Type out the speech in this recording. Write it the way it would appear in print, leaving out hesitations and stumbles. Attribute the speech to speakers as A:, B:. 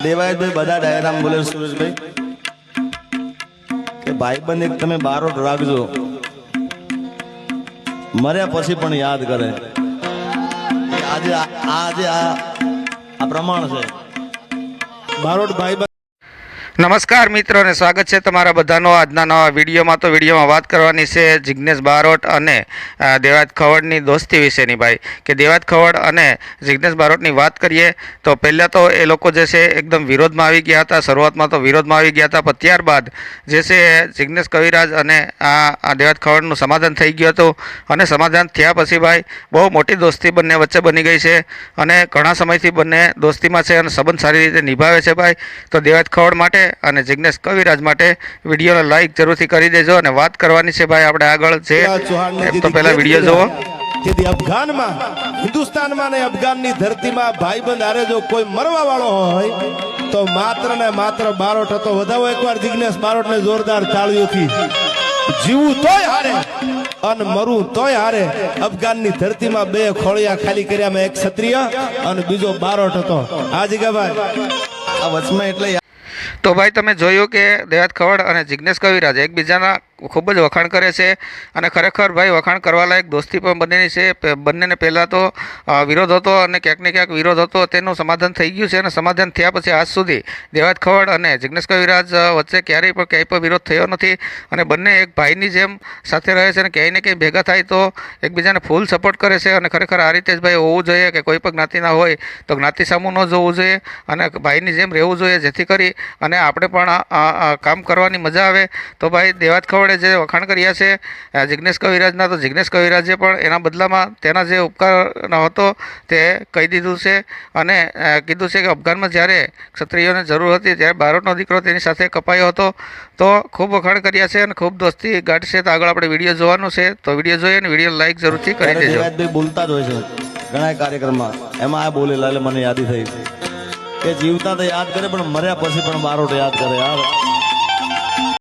A: દેવાયતભાઈ બધા ડાયરામ બોલે સુરેશભાઈ કે ભાઈબંધ એક તમે બારોટ રાખજો, મર્યા પછી પણ યાદ કરે. આજે આ પ્રમાણ છે.
B: બારોટ ભાઈ
C: નમસ્કાર મિત્રો અને સ્વાગત છે તમારા બધાનો આજના નવા વિડીયોમાં. તો વિડીયોમાં વાત કરવાની છે જિગ્નેશ બારોટ અને દેવાયત ખવડની દોસ્તી વિશેની. ભાઈ કે દેવાયત ખવડ અને જિગ્નેશ બારોટની વાત કરીએ તો પહેલાં તો એ લોકો જે છે એકદમ વિરોધમાં આવી ગયા હતા. શરૂઆતમાં તો વિરોધમાં આવી ગયા હતા, પણ ત્યારબાદ જે છે જિગ્નેશ કવિરાજ અને આ દેવાયત ખવડનું સમાધાન થઈ ગયું હતું. અને સમાધાન થયા પછી ભાઈ બહુ મોટી દોસ્તી બંને વચ્ચે બની ગઈ છે અને ઘણા સમયથી બંને દોસ્તીમાં છે અને સંબંધ સારી રીતે નિભાવે છે. ભાઈ તો દેવાયત ખવડ માટે અને જિગ્નેશ કવિરાજ માટે વિડીયોને લાઈક જરૂરથી કરી દેજો. અને વાત કરવાની છે ભાઈ આપણે આગળ છે તો પહેલા વિડીયો જોવો.
B: જેથી અફઘાનમાં, હિન્દુસ્તાનમાં ને અફઘાનની ધરતીમાં ભાઈબંધ હારે જો કોઈ મરવા વાળો હોય તો માત્ર ને માત્ર બારોટ હતો. વધાવો એકવાર જિગ્નેશ બારોટને જોરદાર તાળીઓથી. જીવું તોય હારે અને મરું તોય હારે. અફઘાનની ધરતીમાં બે ખોળિયા ખાલી કર્યામાં એક ક્ષત્રિય અને બીજો બારોટ હતો. આ જગ્યા ભાઈ
A: આ વચમાં એટલે
C: તો ભાઈ તમે જોયું કે દેવાયત ખવડ અને જિગ્નેશ કવિરાજ એકબીજાના ખૂબ જ વખાણ કરે છે અને ખરેખર ભાઈ વખાણ કરવા લાયક દોસ્તી પણ બંનેની છે. બંનેને પહેલાં તો વિરોધ હતો અને ક્યાંક ને ક્યાંક વિરોધ હતો, તેનું સમાધાન થઈ ગયું છે. અને સમાધાન થયા પછી આજ સુધી દેવાયત ખવડ અને જિગ્નેશ કવિરાજ વચ્ચે ક્યારેય પણ ક્યાંય પણ વિરોધ થયો નથી અને બંને એક ભાઈની જેમ સાથે રહે છે અને ક્યાંય ને ક્યાંય ભેગા થાય તો એકબીજાને ફૂલ સપોર્ટ કરે છે. અને ખરેખર આ રીતે જ ભાઈ હોવું જોઈએ કે કોઈ પણ જ્ઞાતિના હોય તો જ્ઞાતિ સામું ન જોવું જોઈએ અને ભાઈની જેમ રહેવું જોઈએ, જેથી કરી અને આપણે પણ કામ કરવાની મજા આવે. તો ભાઈ દેવાયત ખવડ જે વખાણ કર્યા છે જિગ્નેશ કવિરાજના, તો જિગ્નેશ કવિરાજે પણ એના બદલામાં તેના જે ઉપકાર હતો તે કહી દીધું છે અને કીધું છે કે અફઘાનમાં જ્યારે ક્ષત્રિયોને જરૂર હતી ત્યારે બારોટનો દીકરો તેની સાથે કપાયો હતો. તો ખૂબ વખાણ કર્યા છે અને ખૂબ દોસ્તી ગાંઠ છે. તો આગળ આપણે વિડીયો જોવાનું છે, તો વિડીયો જોઈએ અને વિડીયો લાઈક જરૂરથી કરી દેજો.
A: દેવાયતભાઈ બોલતા જ હોય છે ઘણા કાર્યક્રમમાં, એમાં આ બોલેલા એટલે મને યાદી થઈ કે જીવતા તો યાદ કરે પણ મર્યા પછી પણ બારોટ યાદ કરે યાર.